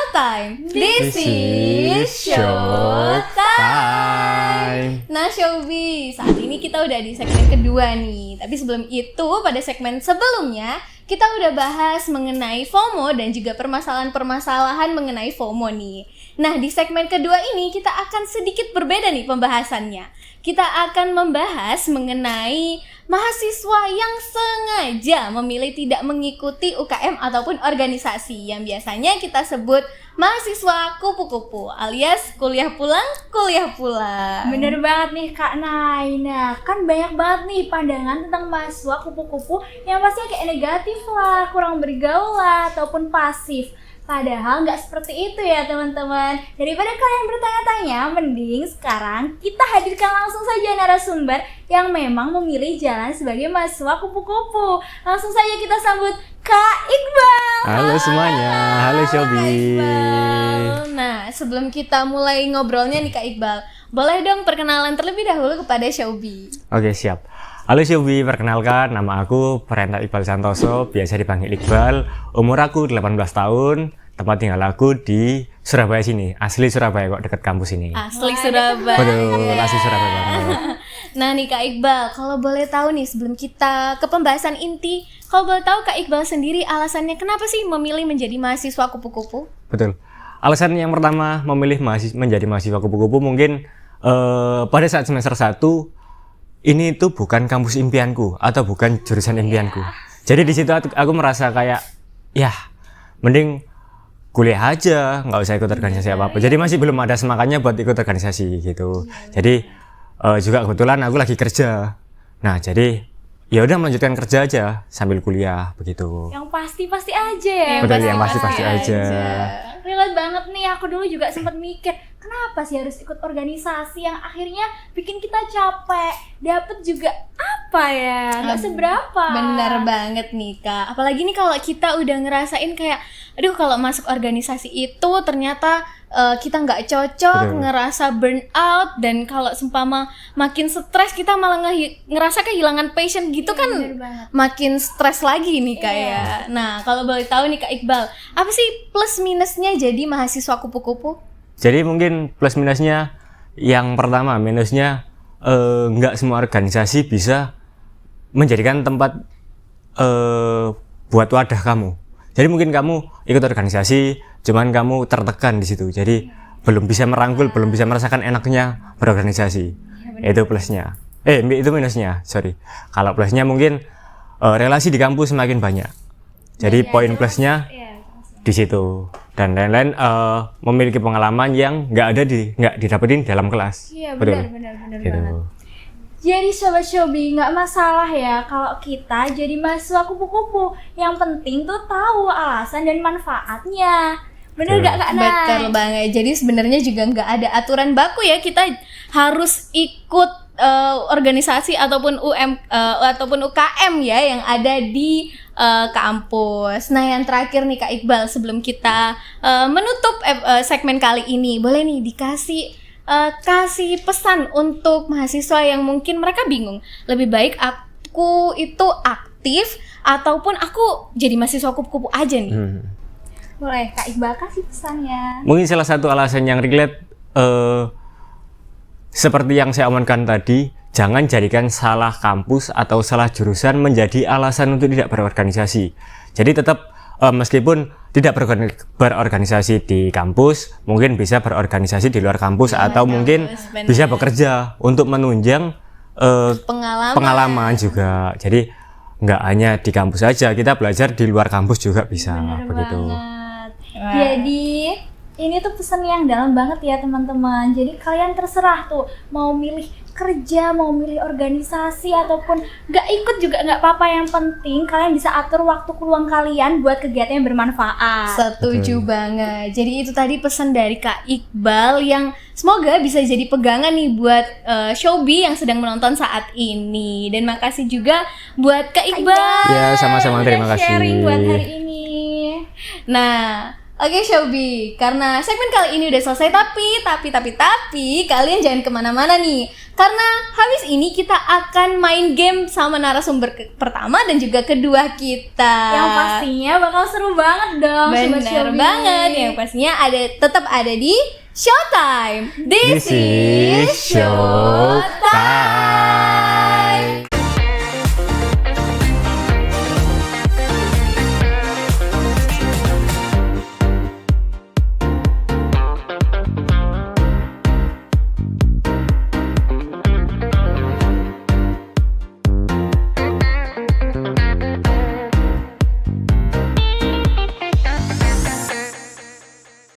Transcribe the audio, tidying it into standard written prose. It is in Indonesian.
Showtime. This is Showtime. Nah Showbi, saat ini kita udah di segmen kedua nih. Tapi sebelum itu, pada segmen sebelumnya kita udah bahas mengenai FOMO dan juga permasalahan-permasalahan mengenai FOMO nih. Nah di segmen kedua ini kita akan sedikit berbeda nih pembahasannya. Kita akan membahas mengenai mahasiswa yang sengaja memilih tidak mengikuti UKM ataupun organisasi yang biasanya kita sebut mahasiswa kupu-kupu alias kuliah pulang, kuliah pulang. Bener banget nih Kak Nay. Nah, kan banyak banget nih pandangan tentang mahasiswa kupu-kupu yang pasti kayak negatif lah, kurang bergaul lah, ataupun pasif. Padahal nggak seperti itu ya teman-teman. Daripada kalian bertanya-tanya, mending sekarang kita hadirkan langsung saja narasumber yang memang memilih jalan sebagai mahasiswa kupu-kupu. Langsung saja kita sambut Kak Iqbal. Halo semuanya, halo Showbi. Nah, sebelum kita mulai ngobrolnya nih Kak Iqbal, boleh dong perkenalan terlebih dahulu kepada Showbi. Oke, siap. Halo Showbi, perkenalkan nama aku Perenta Iqbal Santoso, biasa dipanggil Iqbal. Umur aku 18 tahun, tempat tinggal aku di Surabaya sini. Asli Surabaya kok, dekat kampus ini. Asli Surabaya. Betul, asli Surabaya banget. Nah nih Kak Iqbal, kalau boleh tahu nih sebelum kita ke pembahasan inti, kalau boleh tahu Kak Iqbal sendiri alasannya kenapa sih memilih menjadi mahasiswa kupu-kupu? Betul. Alasan yang pertama memilih menjadi mahasiswa kupu-kupu mungkin pada saat semester 1 ini tuh bukan kampus impianku atau bukan jurusan impianku. Jadi di situ aku merasa kayak ya mending kuliah aja, nggak usah ikut organisasi apa-apa. Jadi masih belum ada semangatnya buat ikut organisasi gitu. Jadi juga kebetulan aku lagi kerja. Nah, jadi ya udah melanjutkan kerja aja sambil kuliah begitu. Yang pasti-pasti aja ya. Betul, yang pasti-pasti aja. Relate banget nih, aku dulu juga sempat mikir kenapa sih harus ikut organisasi yang akhirnya bikin kita capek, dapet juga apa ya, nggak seberapa. Bener banget nih Kak, apalagi nih kalau kita udah ngerasain kayak aduh kalau masuk organisasi itu ternyata kita nggak cocok, betul, ngerasa burn out, dan kalau seumpama makin stres kita malah ngerasa kehilangan passion gitu kan, makin stres lagi nih Kak ya. Nah kalau boleh tahu nih Kak Iqbal, apa sih plus minusnya jadi mahasiswa kupu-kupu? Jadi mungkin plus minusnya yang pertama, minusnya nggak semua organisasi bisa menjadikan tempat buat wadah kamu. Jadi mungkin kamu ikut organisasi, cuman kamu tertekan di situ. Jadi belum bisa merangkul, belum bisa merasakan enaknya berorganisasi. Itu plusnya. Itu minusnya, sorry. Kalau plusnya mungkin relasi di kampus semakin banyak. Jadi poin plusnya di situ. Dan lain-lain memiliki pengalaman yang nggak didapetin dalam kelas. Iya, betul. benar Gitu. banget. Jadi Sobat Showbi, nggak masalah ya kalau kita jadi mahasiswa kupu-kupu. Yang penting tuh tahu alasan dan manfaatnya. Bener nggak Kak Nay? Betul banget. Jadi sebenarnya juga nggak ada aturan baku ya, kita harus ikut organisasi ataupun ataupun UKM ya yang ada di kampus. Nah yang terakhir nih Kak Iqbal, sebelum kita menutup segmen kali ini, boleh nih kasih pesan untuk mahasiswa yang mungkin mereka bingung, lebih baik aku itu aktif ataupun aku jadi mahasiswa kupu-kupu aja nih. Boleh Kak Iqbal kasih pesannya. Mungkin salah satu alasan yang relate seperti yang saya omongkan tadi, jangan jadikan salah kampus atau salah jurusan menjadi alasan untuk tidak berorganisasi. Jadi tetap meskipun tidak berorganisasi di kampus, mungkin bisa berorganisasi di luar kampus atau mungkin bisa bekerja untuk menunjang pengalaman juga. Jadi nggak hanya di kampus saja, kita belajar di luar kampus juga bisa. Bener begitu. Banget. Jadi ini tuh pesan yang dalam banget ya teman-teman. Jadi kalian terserah tuh mau milih kerja, mau milih organisasi ataupun nggak ikut juga nggak apa-apa. Yang penting kalian bisa atur waktu luang kalian buat kegiatan yang bermanfaat. Setuju banget. Jadi itu tadi pesan dari Kak Iqbal yang semoga bisa jadi pegangan nih buat Showbi yang sedang menonton saat ini. Dan makasih juga buat Kak Iqbal. Ya, sama-sama, terima kasih. Sharing buat hari ini. Nah, Oke Showbi, karena segmen kali ini udah selesai tapi kalian jangan kemana-mana nih. Karena habis ini kita akan main game sama narasumber pertama dan juga kedua kita. Yang pastinya bakal seru banget dong. Sobat Bener Showbiz. banget, yang pastinya tetap ada di Showtime. This is Showtime.